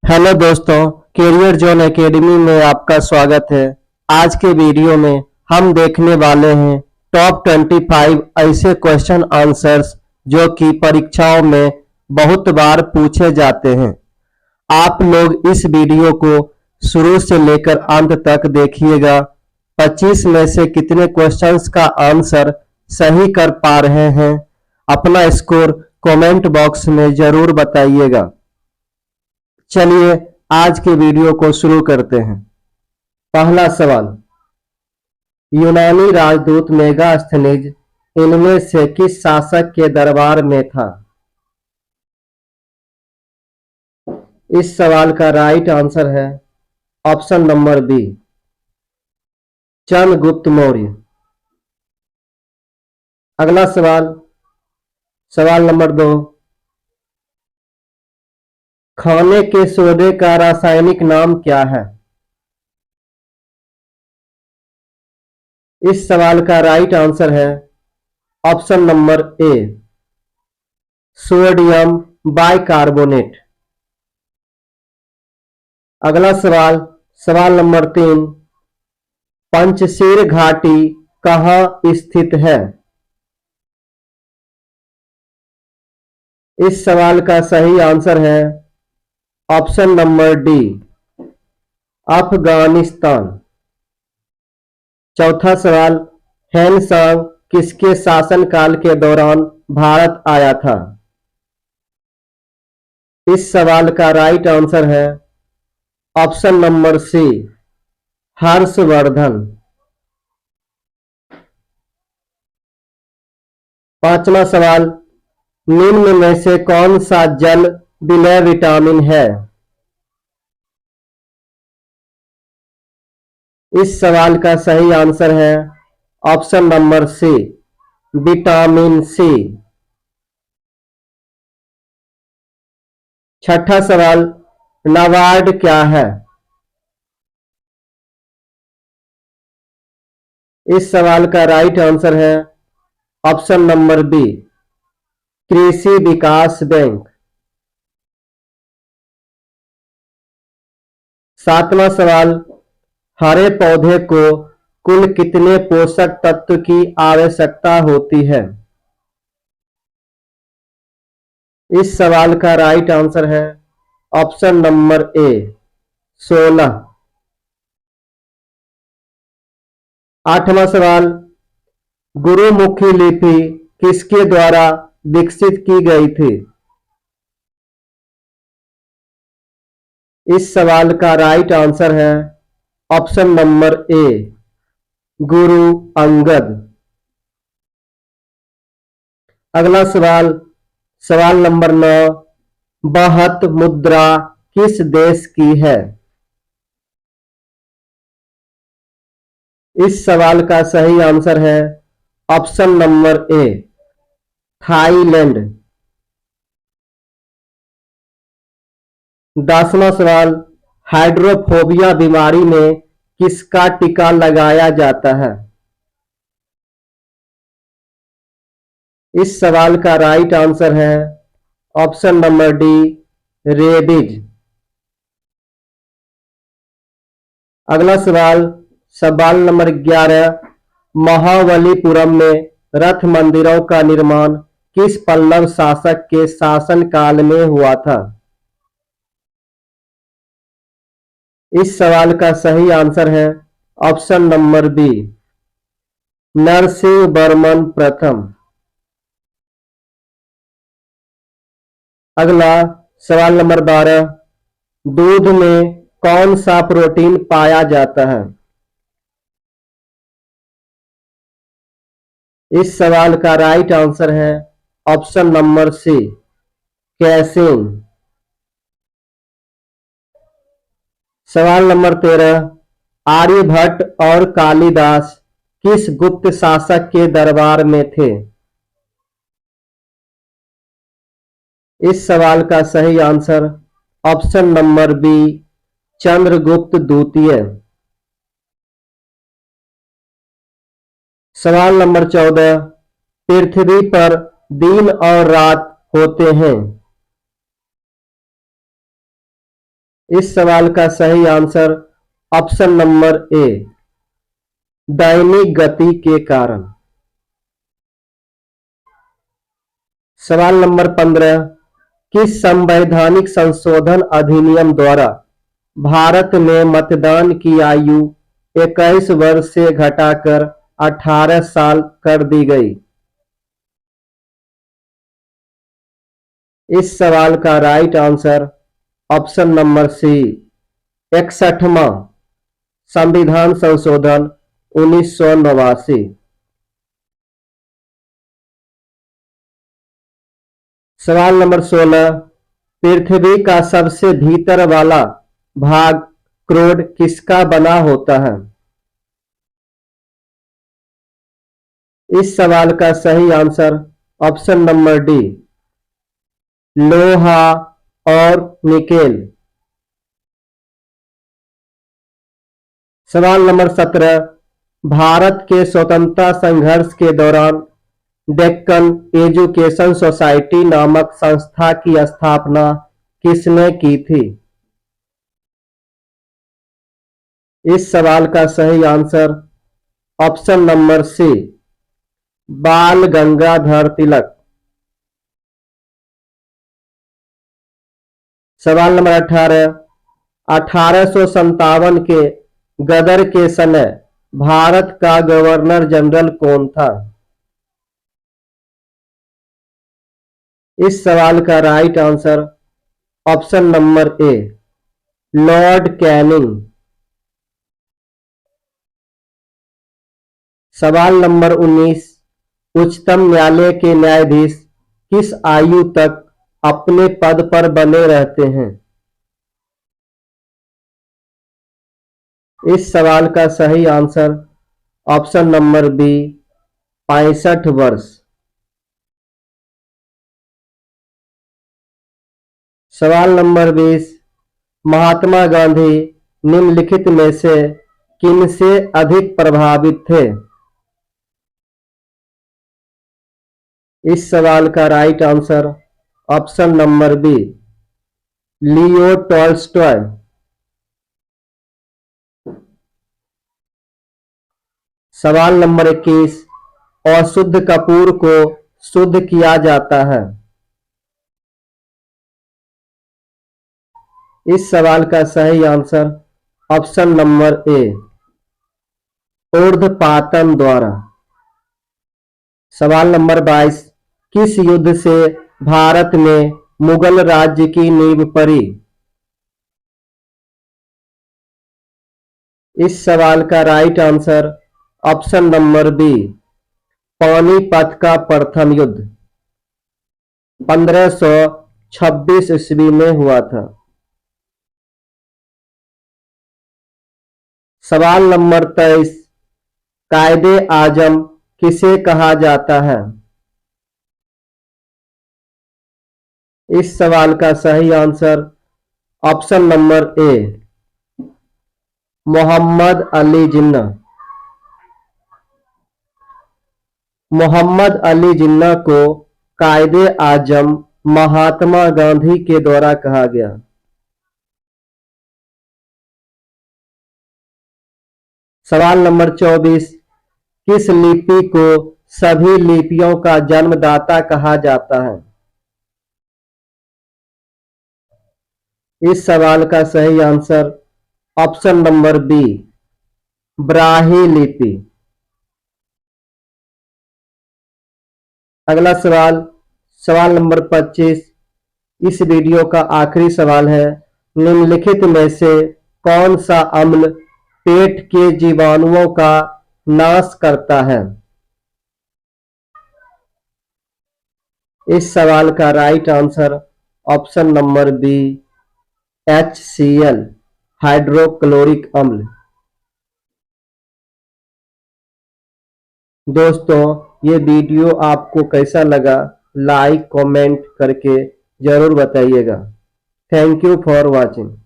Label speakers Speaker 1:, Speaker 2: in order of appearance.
Speaker 1: Hello दोस्तों, career zone academy में आपका स्वागत है। आज के वीडियो में हम देखने वाले हैं टॉप 25 ऐसे क्वेश्चन आंसर्स जो कि परीक्षाओं में बहुत बार पूछे जाते हैं। आप लोग इस वीडियो को शुरू से लेकर अंत तक देखिएगा। 25 में से कितने क्वेश्चंस का आंसर सही कर पा रहे हैं, अपना स्कोर कमेंट बॉक्स में जरूर बताइएगा। चलिए आज के वीडियो को शुरू करते हैं। पहला सवाल, यूनानी राजदूत मेगास्थनीज इनमें से किस शासक के दरबार में था? इस सवाल का राइट आंसर है option number B, Chandragupta Maurya. अगला सवाल, सवाल नंबर 2, खाने के सोडे का रासायनिक नाम क्या है? इस सवाल का राइट आंसर है ऑप्शन नंबर ए, सोडियम बाइकार्बोनेट। अगला सवाल, सवाल नंबर 3, पंचशील घाटी कहाँ स्थित है? इस सवाल का सही आंसर है ऑप्शन नंबर डी, अफगानिस्तान। चौथा सवाल, हेनसांग किसके शासनकाल के दौरान भारत आया था? इस सवाल का राइट आंसर है ऑप्शन नंबर सी, हर्षवर्धन। पांचवा सवाल, निम्न में से कौन सा जल विलय विटामिन है? इस सवाल का सही आंसर है option number C, vitamin C. छठा सवाल, नाबार्ड क्या है? इस सवाल का राइट आंसर है ऑप्शन नंबर बी, कृषि विकास बैंक। सातवां सवाल, हरे पौधे को कुल कितने पोषक तत्व की आवश्यकता होती है? इस सवाल का राइट आंसर है ऑप्शन नंबर ए, 16। आठवां सवाल, गुरुमुखी लिपि किसके द्वारा विकसित की गई थी? इस सवाल का राइट आंसर है ऑप्शन नंबर ए, गुरु अंगद। अगला सवाल, सवाल नंबर 9, बहत मुद्रा किस देश की है? इस सवाल का सही आंसर है ऑप्शन नंबर ए, थाईलैंड। 10वां सवाल, हाइड्रोफोबिया बीमारी में किसका टीका लगाया जाता है? इस सवाल का राइट आंसर है ऑप्शन नंबर डी, रेबीज। अगला सवाल, सवाल नंबर 11, महाबलीपुरम में रथ मंदिरों का निर्माण किस पल्लव शासक के शासनकाल में हुआ था? इस सवाल का सही आंसर है ऑप्शन नंबर बी, नरसिंहवर्मन प्रथम। अगला सवाल नंबर 12, दूध में कौन सा प्रोटीन पाया जाता है? इस सवाल का राइट आंसर है ऑप्शन नंबर सी, कैसीन। सवाल नंबर 13, आर्यभट्ट और कालिदास किस गुप्त शासक के दरबार में थे? इस सवाल का सही answer option number B, Chandragupta द्वितीय। सवाल नंबर 14, पृथ्वी पर दिन और रात होते हैं। इस सवाल का सही आंसर ऑप्शन नंबर ए, दैनिक गति के कारण। सवाल नंबर 15, किस संवैधानिक संशोधन अधिनियम द्वारा भारत में मतदान की आयु 21 वर्ष से घटाकर 18 साल कर दी गई? इस सवाल का right answer option number C, 61वां संविधान संशोधन 1989। सवाल नंबर 16, पृथ्वी का सबसे भीतर वाला भाग क्रोड किसका बना होता है? इस सवाल का सही आंसर ऑप्शन नंबर डी, लोहा और निकेल। सवाल नंबर 17, भारत के स्वतंत्रता संघर्ष के दौरान डेक्कन एजुकेशन सोसाइटी नामक संस्था की स्थापना किसने की थी? इस सवाल का सही आंसर ऑप्शन नंबर सी, बाल गंगाधर तिलक। सवाल नंबर 18, 1857 के गदर के समय भारत का गवर्नर जनरल कौन था? इस सवाल का राइट आंसर ऑप्शन नंबर ए, लॉर्ड कैनिंग। सवाल नंबर 19, उच्चतम न्यायालय के न्यायाधीश किस आयु तक अपने पद पर बने रहते हैं? इस सवाल का सही आंसर ऑप्शन नंबर बी, 65 वर्ष। सवाल नंबर 20, महात्मा गांधी निम्नलिखित में से किन से अधिक प्रभावित थे? इस सवाल का right answer option number B, Leo Tolstoy. सवाल नंबर 21, अशुद्ध कपूर को शुद्ध किया जाता है? इस सवाल का सही आंसर ऑप्शन नंबर ए, ऊर्ध्वपातन द्वारा। सवाल नंबर 22, किस युद्ध से भारत में मुगल राज्य की नींव पड़ी? इस सवाल का right answer option number B, Panipat का प्रथम युद्ध 1526 ईस्वी में हुआ था। सवाल नंबर 23, कायदे आजम किसे कहा जाता है? इस सवाल का सही answer option number A, Mohammad Ali Jinnah. Mohammad Ali Jinnah को कायदे आजम महात्मा गांधी के द्वारा कहा गया। सवाल नंबर 24, किस लिपि को सभी लिपियों का जन्मदाता कहा जाता है? इस सवाल का सही answer option number B, Brahui लिपि। अगला सवाल, सवाल नंबर 25, इस वीडियो का आखिरी सवाल है, निम्नलिखित में से कौन सा अम्ल पेट के जीवाणुओं का नाश करता है? इस सवाल का right answer option number B, HCl, hydrochloric अम्ल। दोस्तों, ये वीडियो आपको कैसा लगा लाइक कमेंट करके जरूर बताइएगा। Thank you for watching.